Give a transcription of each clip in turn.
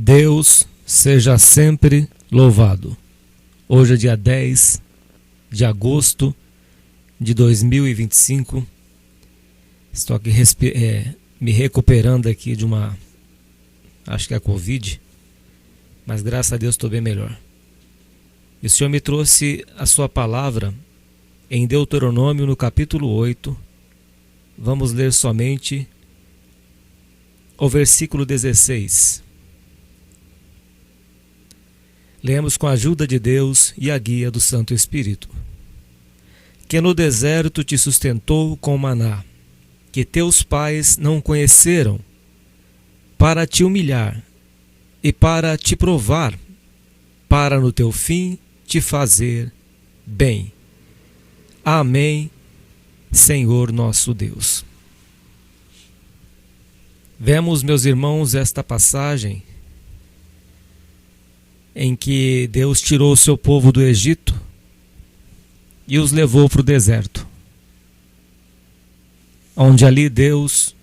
Deus seja sempre louvado. Hoje é dia 10 de agosto de 2025. Estou aqui me recuperando aqui de acho que é a Covid, mas graças a Deus estou bem melhor. E o Senhor me trouxe a sua palavra em Deuteronômio no capítulo 8. Vamos ler somente o versículo 16. Lemos com a ajuda de Deus e a guia do Santo Espírito. Que no deserto te sustentou com maná, que teus pais não conheceram, para te humilhar e para te provar, para no teu fim te fazer bem. Amém, Senhor nosso Deus. Vemos, meus irmãos, esta passagem em que Deus tirou o seu povo do Egito e os levou para o deserto, onde ali Deus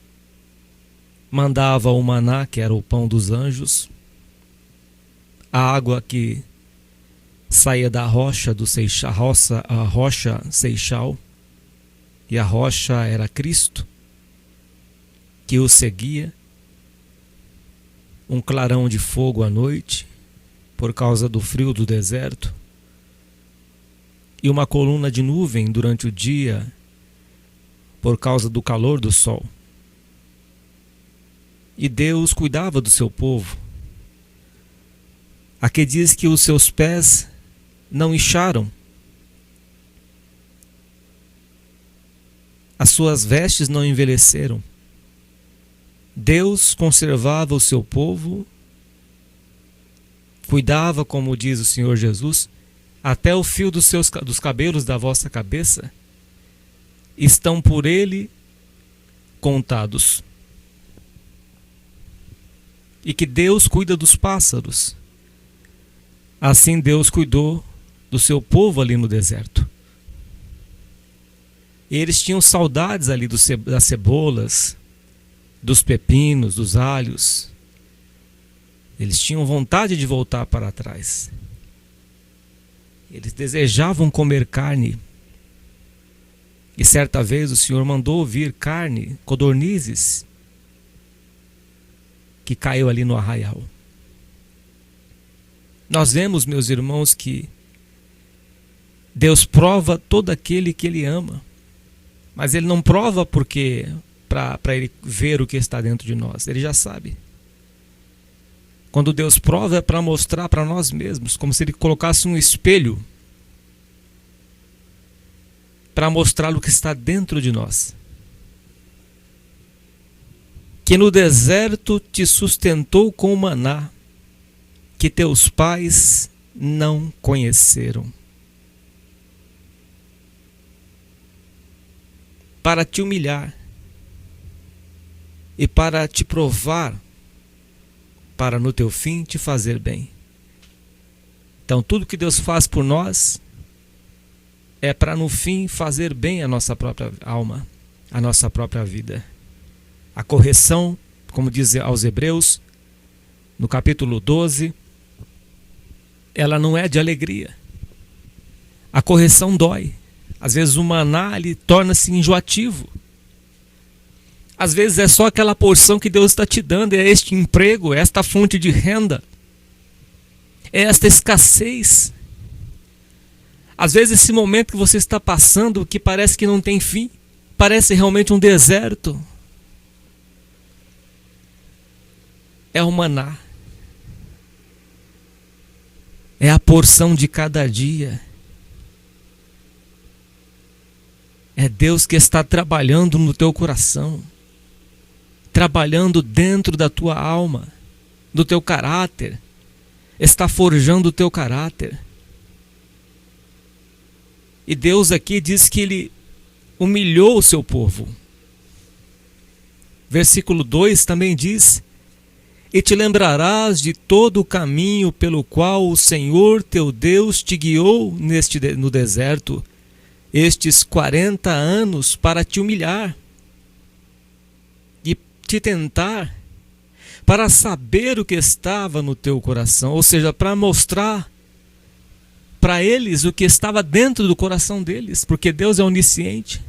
mandava o maná, que era o pão dos anjos, a água que saía da rocha do Seixal, a rocha Seixal, e a rocha era Cristo, que o seguia, um clarão de fogo à noite, por causa do frio do deserto, e uma coluna de nuvem durante o dia, por causa do calor do sol. E Deus cuidava do seu povo. Aqui diz que os seus pés não incharam, as suas vestes não envelheceram. Deus conservava o seu povo, cuidava, como diz o Senhor Jesus, até o fio dos cabelos da vossa cabeça estão por Ele contados. E que Deus cuida dos pássaros. Assim Deus cuidou do seu povo ali no deserto. Eles tinham saudades ali das cebolas, dos pepinos, dos alhos. Eles tinham vontade de voltar para trás. Eles desejavam comer carne. E certa vez o Senhor mandou vir carne, codornizes, que caiu ali no arraial. Nós vemos, meus irmãos, que Deus prova todo aquele que Ele ama. Mas Ele não prova para Ele ver o que está dentro de nós. Ele já sabe. Quando Deus prova é para mostrar para nós mesmos, como se Ele colocasse um espelho para mostrar o que está dentro de nós. Que no deserto te sustentou com maná, que teus pais não conheceram, para te humilhar e para te provar, para no teu fim te fazer bem. Então tudo que Deus faz por nós é para no fim fazer bem a nossa própria alma, a nossa própria vida. A correção, como diz aos Hebreus, no capítulo 12, ela não é de alegria. A correção dói. Às vezes o maná torna-se enjoativo. Às vezes é só aquela porção que Deus está te dando, é este emprego, é esta fonte de renda, é esta escassez. Às vezes esse momento que você está passando, que parece que não tem fim, parece realmente um deserto, é o maná. É a porção de cada dia. É Deus que está trabalhando no teu coração, trabalhando dentro da tua alma, do teu caráter, está forjando o teu caráter. E Deus aqui diz que Ele humilhou o seu povo. Versículo 2 também diz: e te lembrarás de todo o caminho pelo qual o Senhor teu Deus te guiou no deserto, estes 40 anos, para te humilhar e te tentar, para saber o que estava no teu coração, ou seja, para mostrar para eles o que estava dentro do coração deles, porque Deus é onisciente.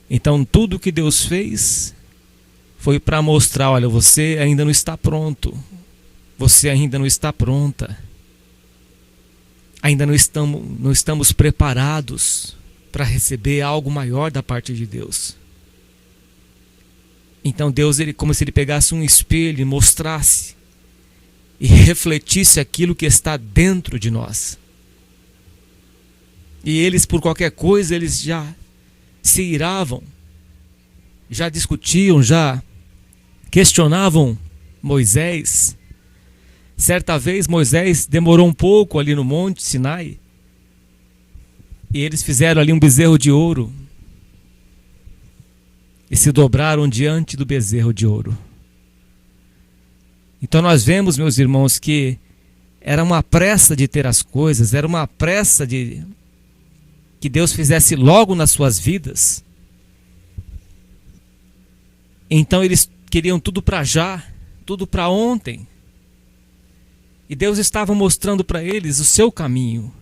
Então tudo que Deus fez foi para mostrar, olha, você ainda não está pronto, você ainda não está pronta, ainda não estamos preparados para receber algo maior da parte de Deus. Então Deus, como se ele pegasse um espelho e mostrasse e refletisse aquilo que está dentro de nós. E eles, por qualquer coisa, eles já se iravam, já discutiam, já questionavam Moisés. Certa vez Moisés demorou um pouco ali no Monte Sinai, e eles fizeram ali um bezerro de ouro, e se dobraram diante do bezerro de ouro. Então nós vemos, meus irmãos, que era uma pressa de ter as coisas, era uma pressa de que Deus fizesse logo nas suas vidas. Então eles queriam tudo para já, tudo para ontem. E Deus estava mostrando para eles o seu caminho.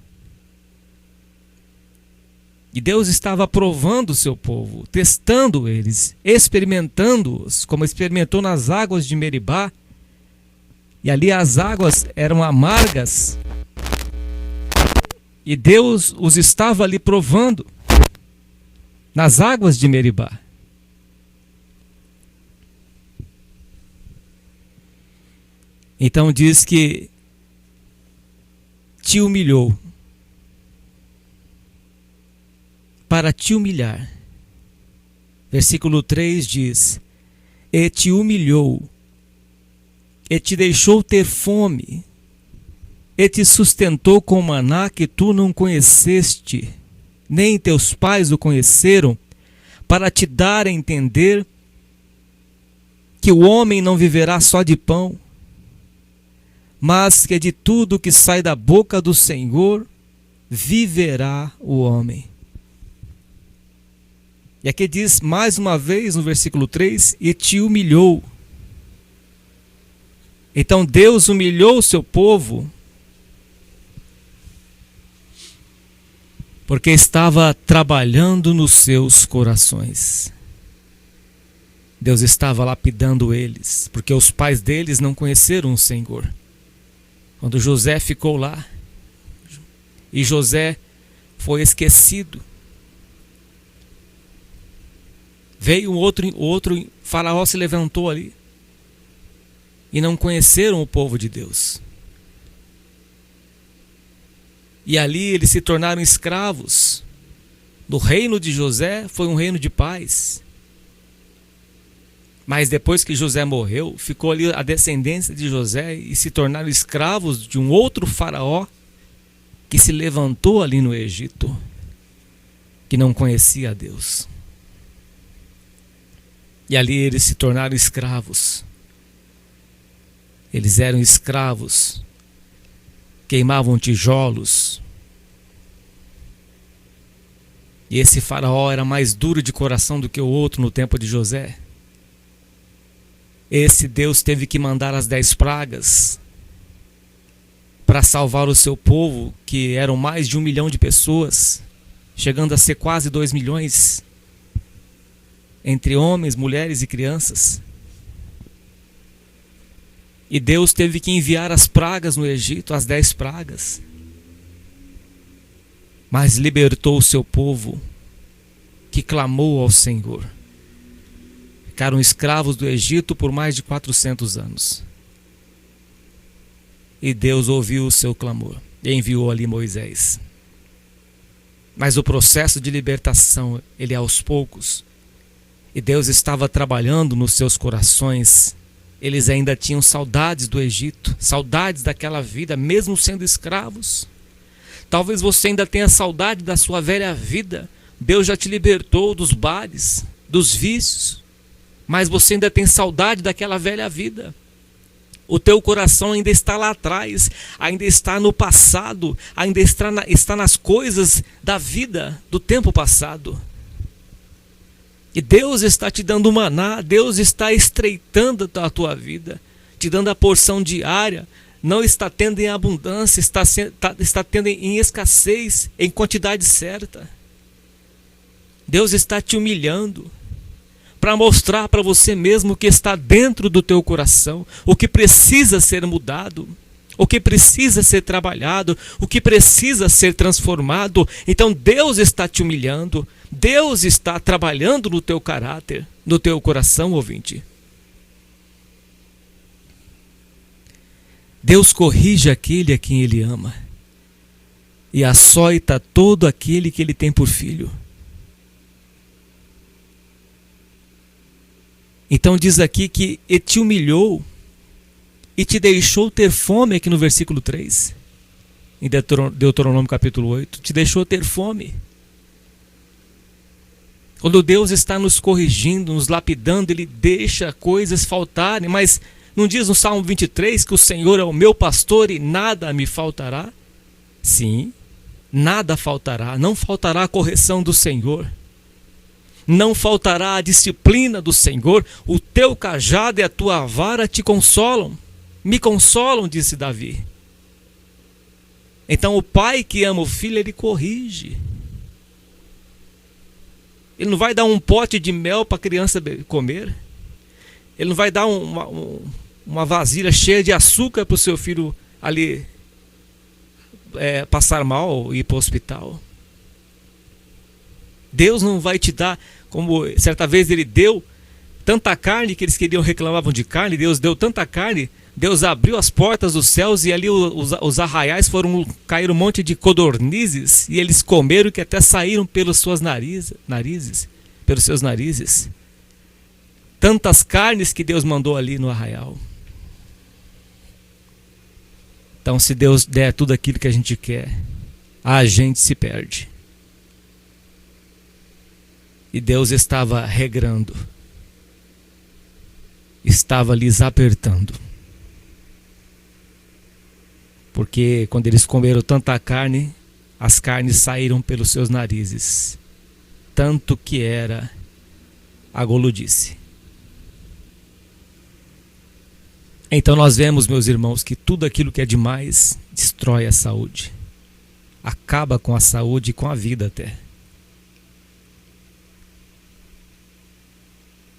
E Deus estava provando o seu povo, testando eles, experimentando-os, como experimentou nas águas de Meribá. E ali as águas eram amargas. E Deus os estava ali provando nas águas de Meribá. Então diz que te humilhou para te humilhar. Versículo 3 diz: e te humilhou, e te deixou ter fome, e te sustentou com maná que tu não conheceste, nem teus pais o conheceram, para te dar a entender que o homem não viverá só de pão, mas que de tudo que sai da boca do Senhor viverá o homem. E aqui diz mais uma vez no versículo 3, e te humilhou. Então Deus humilhou o seu povo, porque estava trabalhando nos seus corações. Deus estava lapidando eles, porque os pais deles não conheceram o Senhor. Quando José ficou lá, e José foi esquecido, veio outro faraó, se levantou ali, e não conheceram o povo de Deus. E ali eles se tornaram escravos. No reino de José foi um reino de paz. Mas depois que José morreu, ficou ali a descendência de José e se tornaram escravos de um outro faraó que se levantou ali no Egito, que não conhecia a Deus. E ali eles se tornaram escravos. Eles eram escravos, queimavam tijolos. E esse faraó era mais duro de coração do que o outro no tempo de José. Esse Deus teve que mandar as 10 pragas para salvar o seu povo, que eram mais de 1 milhão de pessoas, chegando a ser quase 2 milhões, entre homens, mulheres e crianças. E Deus teve que enviar as pragas no Egito, as 10 pragas. Mas libertou o seu povo, que clamou ao Senhor. Ficaram escravos do Egito por mais de 400 anos. E Deus ouviu o seu clamor e enviou ali Moisés. Mas o processo de libertação, ele é aos poucos. E Deus estava trabalhando nos seus corações. Eles ainda tinham saudades do Egito, saudades daquela vida, mesmo sendo escravos. Talvez você ainda tenha saudade da sua velha vida. Deus já te libertou dos bares, dos vícios, mas você ainda tem saudade daquela velha vida. O teu coração ainda está lá atrás, ainda está no passado, ainda está nas coisas da vida do tempo passado. E Deus está te dando maná, Deus está estreitando a tua vida, te dando a porção diária. Não está tendo em abundância, está tendo em escassez, em quantidade certa. Deus está te humilhando para mostrar para você mesmo o que está dentro do teu coração, o que precisa ser mudado, o que precisa ser trabalhado, o que precisa ser transformado. Então Deus está te humilhando, Deus está trabalhando no teu caráter, no teu coração, ouvinte. Deus corrige aquele a quem Ele ama e açoita todo aquele que Ele tem por filho. Então diz aqui que Ele te humilhou e te deixou ter fome, aqui no versículo 3, em Deuteronômio capítulo 8, te deixou ter fome. Quando Deus está nos corrigindo, nos lapidando, Ele deixa coisas faltarem, mas não diz no Salmo 23 que o Senhor é o meu pastor e nada me faltará? Sim, nada faltará, não faltará a correção do Senhor. Não faltará a disciplina do Senhor, o teu cajado e a tua vara te consolam. Me consolam, disse Davi. Então o pai que ama o filho, ele corrige. Ele não vai dar um pote de mel para a criança comer. Ele não vai dar uma vasilha cheia de açúcar para o seu filho ali passar mal e ir para o hospital. Deus não vai te dar, como certa vez Ele deu tanta carne que eles reclamavam de carne. Deus deu tanta carne, Deus abriu as portas dos céus e ali os arraiais caíram um monte de codornizes e eles comeram que até saíram pelos seus narizes, pelos seus narizes. Tantas carnes que Deus mandou ali no arraial. Então, se Deus der tudo aquilo que a gente quer, a gente se perde. E Deus estava regrando, estava lhes apertando. Porque quando eles comeram tanta carne, as carnes saíram pelos seus narizes. Tanto que era a goludice. Então nós vemos, meus irmãos, que tudo aquilo que é demais destrói a saúde. Acaba com a saúde e com a vida até.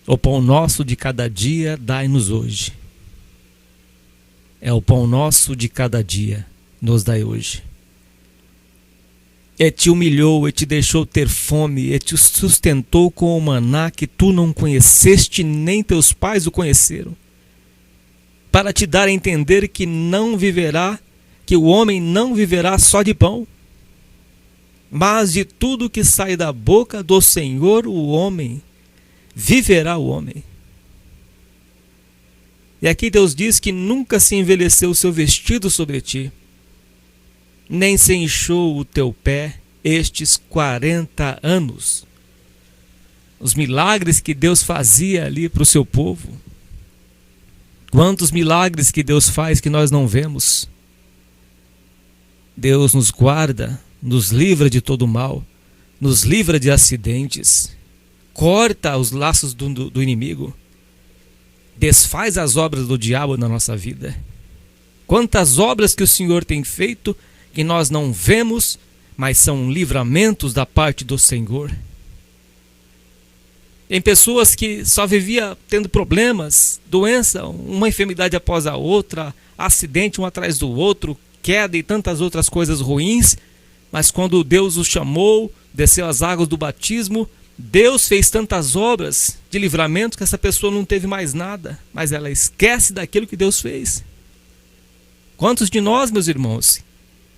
O pão nosso de cada dia dai-nos hoje. É o pão nosso de cada dia nos dai hoje. E te humilhou, e te deixou ter fome, e te sustentou com o maná que tu não conheceste, nem teus pais o conheceram, para te dar a entender que o homem não viverá só de pão, mas de tudo que sai da boca do Senhor o homem viverá o homem. E aqui Deus diz que nunca se envelheceu o seu vestido sobre ti, nem se inchou o teu pé estes 40 anos. Os milagres que Deus fazia ali para o seu povo. Quantos milagres que Deus faz que nós não vemos. Deus nos guarda, nos livra de todo mal, nos livra de acidentes, corta os laços do inimigo, desfaz as obras do diabo na nossa vida. Quantas obras que o Senhor tem feito que nós não vemos, mas são livramentos da parte do Senhor. Tem pessoas que só viviam tendo problemas, doença, uma enfermidade após a outra, acidente um atrás do outro, queda e tantas outras coisas ruins, mas quando Deus os chamou, desceu as águas do batismo, Deus fez tantas obras de livramento que essa pessoa não teve mais nada, mas ela esquece daquilo que Deus fez. Quantos de nós, meus irmãos,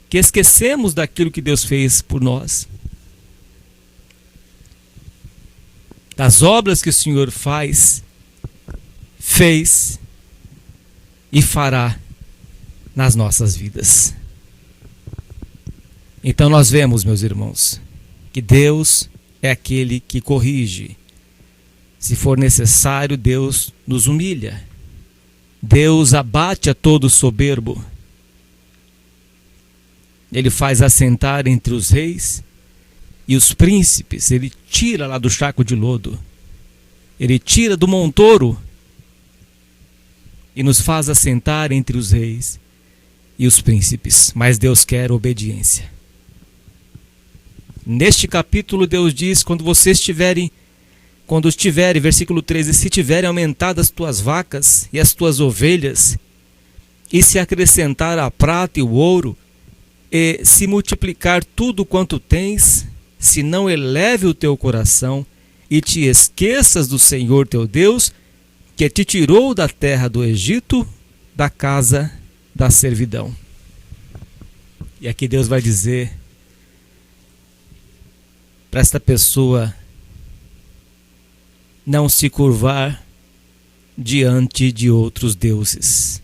que esquecemos daquilo que Deus fez por nós? Das obras que o Senhor fez e fará nas nossas vidas. Então nós vemos, meus irmãos, que Deus é aquele que corrige. Se for necessário, Deus nos humilha. Deus abate a todo soberbo. Ele faz assentar entre os reis e os príncipes. Ele tira lá do charco de lodo. Ele tira do montouro e nos faz assentar entre os reis e os príncipes. Mas Deus quer obediência. Neste capítulo Deus diz, quando estiverem, versículo 13, se tiverem aumentado as tuas vacas e as tuas ovelhas, e se acrescentar a prata e o ouro, e se multiplicar tudo quanto tens, se não eleve o teu coração e te esqueças do Senhor teu Deus, que te tirou da terra do Egito, da casa da servidão. E aqui Deus vai dizer para esta pessoa não se curvar diante de outros deuses.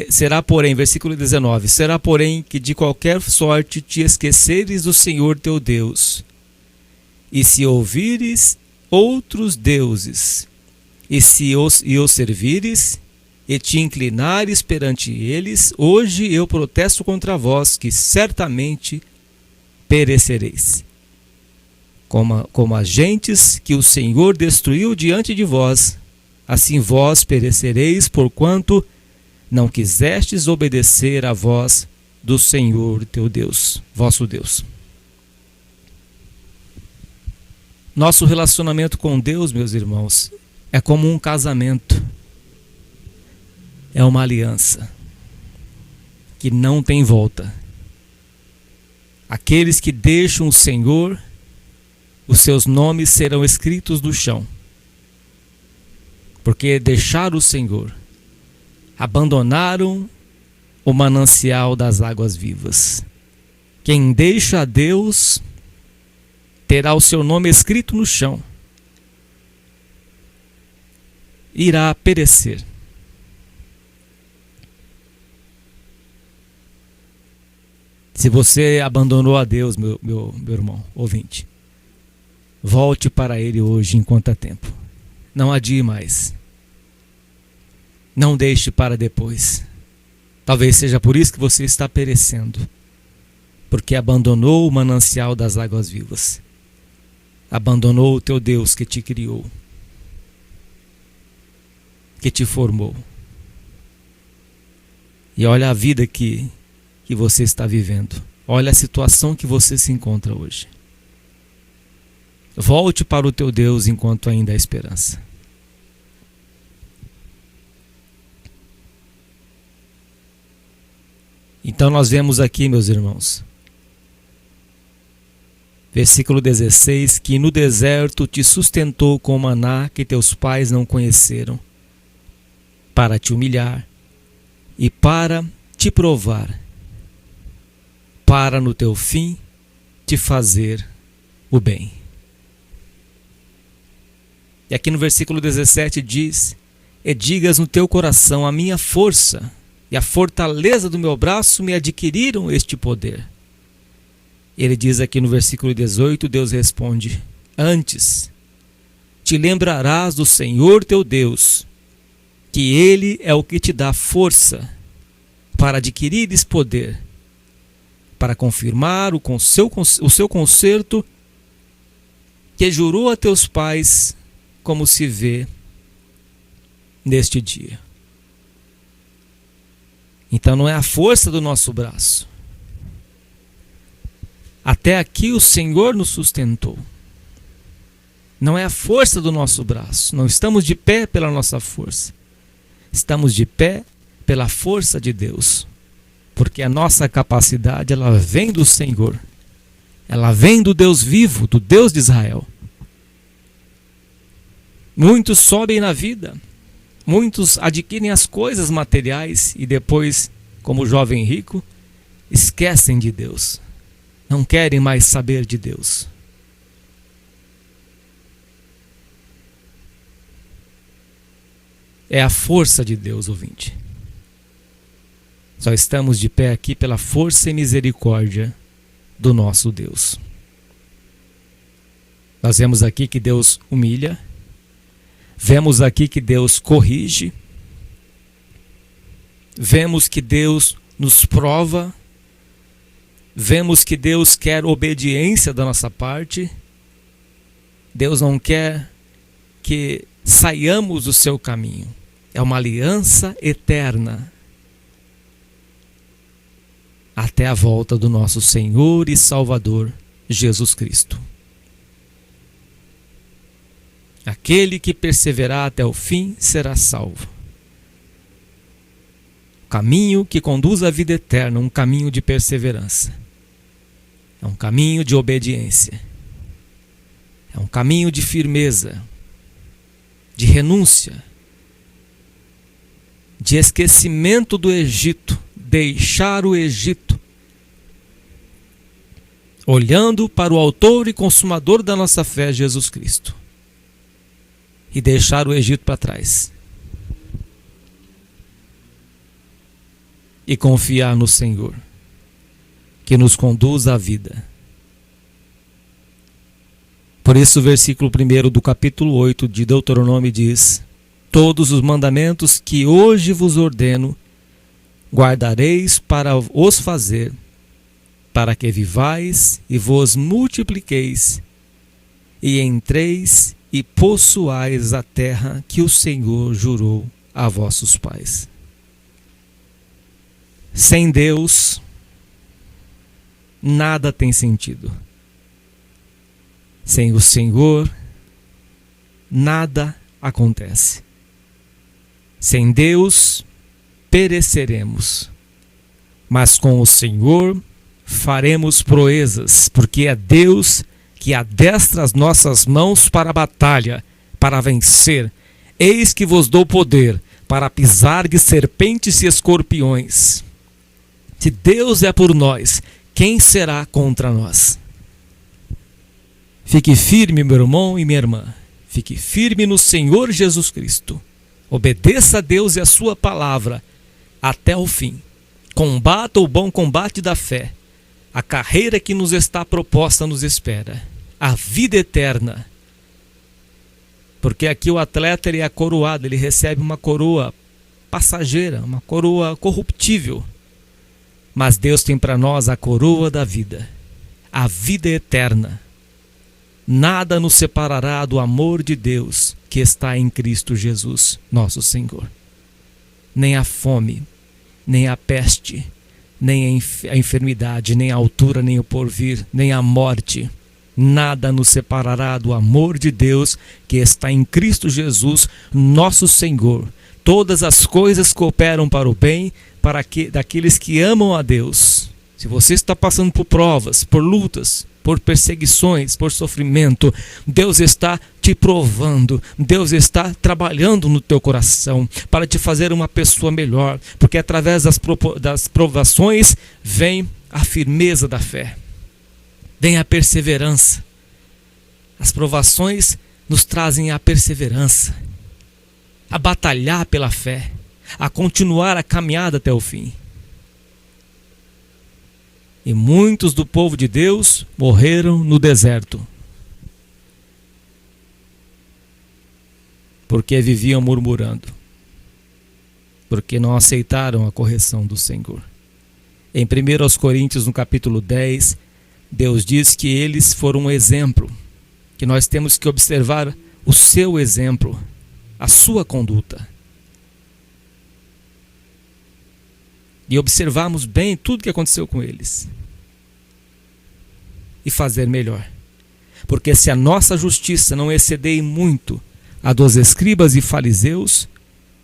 Será, porém, versículo 19, será, porém, que de qualquer sorte te esqueceres do Senhor teu Deus, e se ouvires outros deuses, e os servires, e te inclinares perante eles, hoje eu protesto contra vós, que certamente perecereis. Como as gentes que o Senhor destruiu diante de vós, assim vós perecereis, porquanto não quisestes obedecer à voz do Senhor teu Deus, vosso Deus. Nosso relacionamento com Deus, meus irmãos, é como um casamento. É uma aliança que não tem volta. Aqueles que deixam o Senhor, os seus nomes serão escritos no chão. Porque deixaram o Senhor, abandonaram o manancial das águas vivas. Quem deixa a Deus terá o seu nome escrito no chão. Irá perecer. Se você abandonou a Deus, meu irmão ouvinte, volte para Ele hoje enquanto há tempo. Não adie mais. Não deixe para depois. Talvez seja por isso que você está perecendo. Porque abandonou o manancial das águas vivas. Abandonou o teu Deus que te criou. Que te formou. E olha a vida que você está vivendo. Olha a situação que você se encontra hoje. Volte para o teu Deus enquanto ainda há esperança. Então nós vemos aqui, meus irmãos, versículo 16, que no deserto te sustentou com maná que teus pais não conheceram, para te humilhar e para te provar, para no teu fim te fazer o bem. E aqui no versículo 17 diz, e digas no teu coração, a minha força e a fortaleza do meu braço me adquiriram este poder. Ele diz aqui no versículo 18, Deus responde, antes te lembrarás do Senhor teu Deus, que Ele é o que te dá força para adquirires poder, para confirmar o seu concerto que jurou a teus pais, como se vê neste dia. Então não é a força do nosso braço. Até aqui o Senhor nos sustentou. Não é a força do nosso braço. Não estamos de pé pela nossa força. Estamos de pé pela força de Deus. Porque a nossa capacidade, ela vem do Senhor. Ela vem do Deus vivo, do Deus de Israel. Muitos sobem na vida. Muitos adquirem as coisas materiais e depois, como o jovem rico, esquecem de Deus. Não querem mais saber de Deus. É a força de Deus, ouvinte. Só estamos de pé aqui pela força e misericórdia do nosso Deus. Nós vemos aqui que Deus humilha. Vemos aqui que Deus corrige. Vemos que Deus nos prova. Vemos que Deus quer obediência da nossa parte. Deus não quer que saiamos do seu caminho. É uma aliança eterna até a volta do nosso Senhor e Salvador Jesus Cristo. Aquele que perseverar até o fim será salvo. O caminho que conduz à vida eterna, um caminho de perseverança. É um caminho de obediência. É um caminho de firmeza, de renúncia, de esquecimento do Egito, deixar o Egito, olhando para o autor e consumador da nossa fé, Jesus Cristo, e deixar o Egito para trás. E confiar no Senhor, que nos conduz à vida. Por isso o versículo 1 do capítulo 8 de Deuteronômio diz: todos os mandamentos que hoje vos ordeno, guardareis para os fazer, para que vivais e vos multipliqueis, e entreis e possuais a terra que o Senhor jurou a vossos pais. Sem Deus, nada tem sentido. Sem o Senhor, nada acontece. Sem Deus, pereceremos. Mas com o Senhor, faremos proezas, porque é Deus que adestra as nossas mãos para a batalha, para vencer. Eis que vos dou poder para pisar de serpentes e escorpiões. Se Deus é por nós, quem será contra nós? Fique firme, meu irmão e minha irmã. Fique firme no Senhor Jesus Cristo. Obedeça a Deus e a sua palavra até o fim. Combata o bom combate da fé. A carreira que nos está proposta nos espera. A vida eterna. Porque aqui o atleta ele é coroado, ele recebe uma coroa passageira, uma coroa corruptível. Mas Deus tem para nós a coroa da vida, a vida eterna. Nada nos separará do amor de Deus que está em Cristo Jesus, nosso Senhor. Nem a fome, nem a peste, nem a enfermidade, nem a altura, nem o porvir, nem a morte. Nada nos separará do amor de Deus que está em Cristo Jesus, nosso Senhor. Todas as coisas cooperam para o bem daqueles que amam a Deus. Se você está passando por provas, por lutas, por perseguições, por sofrimento, Deus está te provando, Deus está trabalhando no teu coração para te fazer uma pessoa melhor, porque através das provações vem a firmeza da fé, vem a perseverança. As provações nos trazem a perseverança, a batalhar pela fé, a continuar a caminhada até o fim. E muitos do povo de Deus morreram no deserto, porque viviam murmurando, porque não aceitaram a correção do Senhor. Em 1 Coríntios, no capítulo 10, Deus diz que eles foram um exemplo, que nós temos que observar o seu exemplo, a sua conduta. E observarmos bem tudo que aconteceu com eles. E fazer melhor. Porque se a nossa justiça não exceder muito a dos escribas e fariseus,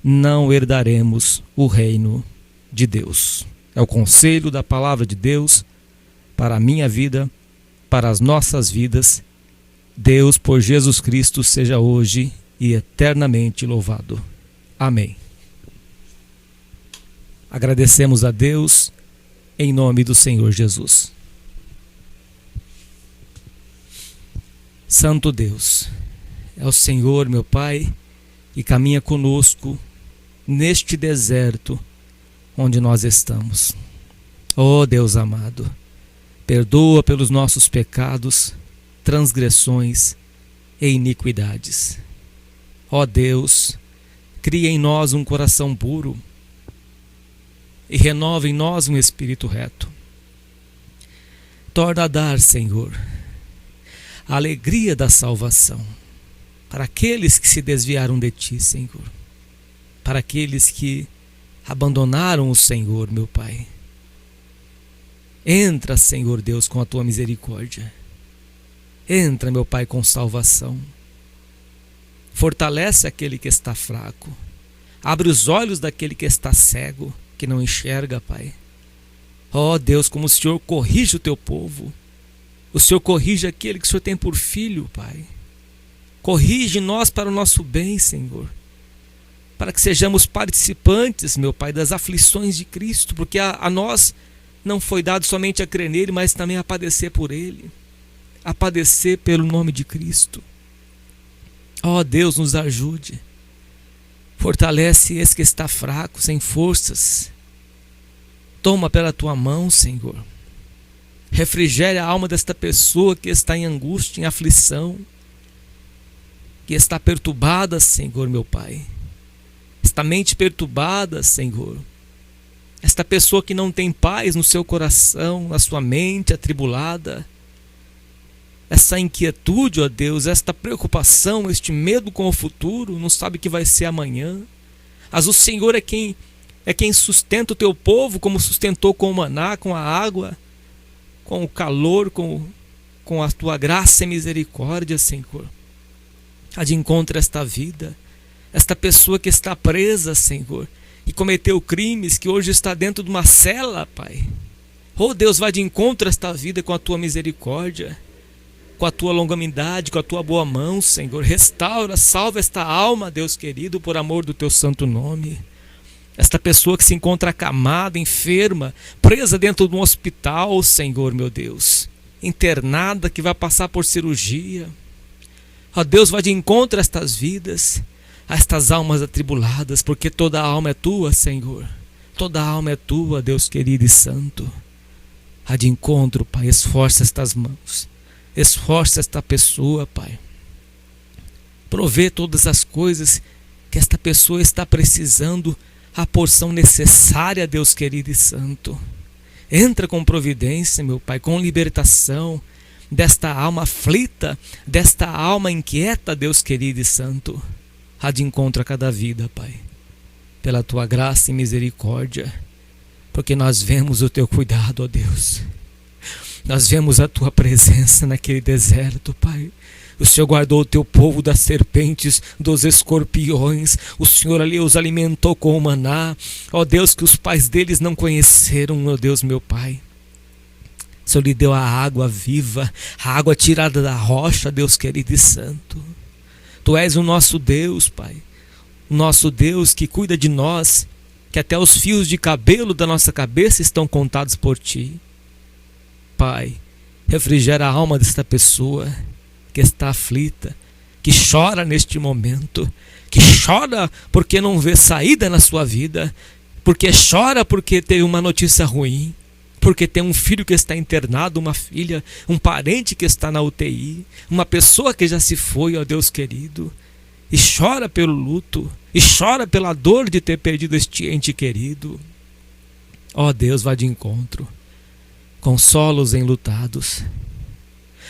não herdaremos o reino de Deus. É o conselho da palavra de Deus para a minha vida, para as nossas vidas. Deus, por Jesus Cristo, seja hoje e eternamente louvado. Amém. Agradecemos a Deus em nome do Senhor Jesus. Santo Deus, é o Senhor, meu Pai, que caminha conosco neste deserto onde nós estamos. Oh Deus amado, perdoa pelos nossos pecados, transgressões e iniquidades. Ó Deus, cria em nós um coração puro e renova em nós um espírito reto. Torna a dar, Senhor, a alegria da salvação para aqueles que se desviaram de Ti, Senhor, para aqueles que abandonaram o Senhor, meu Pai. Entra, Senhor Deus, com a Tua misericórdia. Entra, meu Pai, com salvação. Fortalece aquele que está fraco. Abre os olhos daquele que está cego, que não enxerga, Pai. Ó Deus, como o Senhor corrige o Teu povo. O Senhor corrige aquele que o Senhor tem por filho, Pai. Corrige nós para o nosso bem, Senhor. Para que sejamos participantes, meu Pai, das aflições de Cristo. Porque a nós não foi dado somente a crer nele, mas também a padecer por ele. A padecer pelo nome de Cristo. Ó Deus, nos ajude. Fortalece esse que está fraco, sem forças. Toma pela Tua mão, Senhor. Refrigere a alma desta pessoa que está em angústia, em aflição. Que está perturbada, Senhor, meu Pai. Esta mente perturbada, Senhor. Esta pessoa que não tem paz no seu coração, na sua mente atribulada. Essa inquietude, ó Deus, esta preocupação, este medo com o futuro, não sabe o que vai ser amanhã. Mas o Senhor é quem sustenta o Teu povo, como sustentou com o maná, com a água, com o calor, com a Tua graça e misericórdia, Senhor. Há de encontro esta vida, esta pessoa que está presa, Senhor, e cometeu crimes, que hoje está dentro de uma cela, Pai. Oh Deus, vai de encontro a esta vida com a Tua misericórdia, com a Tua longanimidade, com a Tua boa mão, Senhor. Restaura, salva esta alma, Deus querido, por amor do Teu santo nome. Esta pessoa que se encontra acamada, enferma, presa dentro de um hospital, Senhor, meu Deus, internada, que vai passar por cirurgia. Ó Deus, vai de encontro a estas vidas, a estas almas atribuladas, porque toda alma é Tua, Senhor. Toda alma é Tua, Deus querido e santo. Há de encontro, Pai, esforça estas mãos. Esforça esta pessoa, Pai. Provê todas as coisas que esta pessoa está precisando, a porção necessária, Deus querido e santo. Entra com providência, meu Pai, com libertação desta alma aflita, desta alma inquieta, Deus querido e santo. Há de encontro a cada vida, Pai, pela Tua graça e misericórdia, porque nós vemos o Teu cuidado, ó Deus. Nós vemos a Tua presença naquele deserto, Pai. O Senhor guardou o Teu povo das serpentes, dos escorpiões. O Senhor ali os alimentou com o maná. Ó Deus, que os pais deles não conheceram, ó Deus, meu Pai. O Senhor lhe deu a água viva, a água tirada da rocha, Deus querido e santo. Tu és o nosso Deus, Pai. O nosso Deus que cuida de nós, que até os fios de cabelo da nossa cabeça estão contados por Ti. Pai, refrigera a alma desta pessoa que está aflita, que chora neste momento, que chora porque não vê saída na sua vida, porque chora porque teve uma notícia ruim, porque tem um filho que está internado, uma filha, um parente que está na UTI, uma pessoa que já se foi, ó Deus querido, e chora pelo luto, e chora pela dor de ter perdido este ente querido. Ó Deus, vá de encontro, consola os enlutados.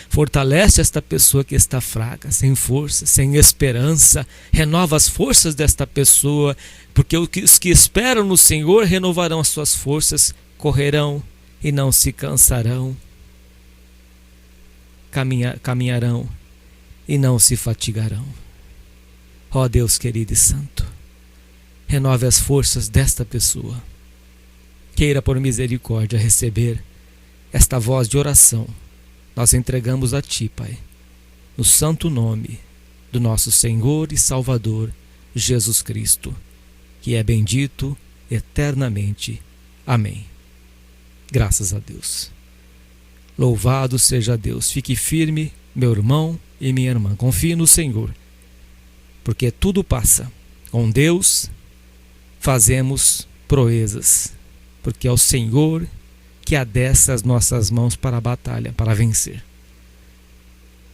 Fortalece esta pessoa que está fraca, sem força, sem esperança. Renova as forças desta pessoa, porque os que esperam no Senhor renovarão as suas forças, correrão e não se cansarão, caminharão e não se fatigarão. Ó Deus querido e santo, renove as forças desta pessoa. Queira por misericórdia receber esta voz de oração. Nós entregamos a Ti, Pai, no santo nome do nosso Senhor e Salvador, Jesus Cristo, que é bendito eternamente. Amém. Graças a Deus. Louvado seja Deus. Fique firme, meu irmão e minha irmã. Confie no Senhor, porque tudo passa. Com Deus fazemos proezas, porque é o Senhor que adestra as nossas mãos para a batalha, para vencer.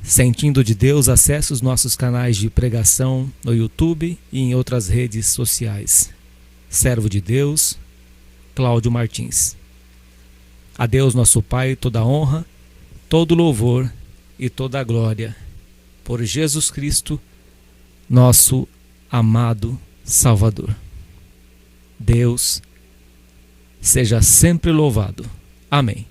Sentindo de Deus, acesse os nossos canais de pregação no YouTube e em outras redes sociais. Servo de Deus, Cláudio Martins. A Deus nosso Pai toda honra, todo louvor e toda a glória. Por Jesus Cristo, nosso amado Salvador. Deus seja sempre louvado. Amém.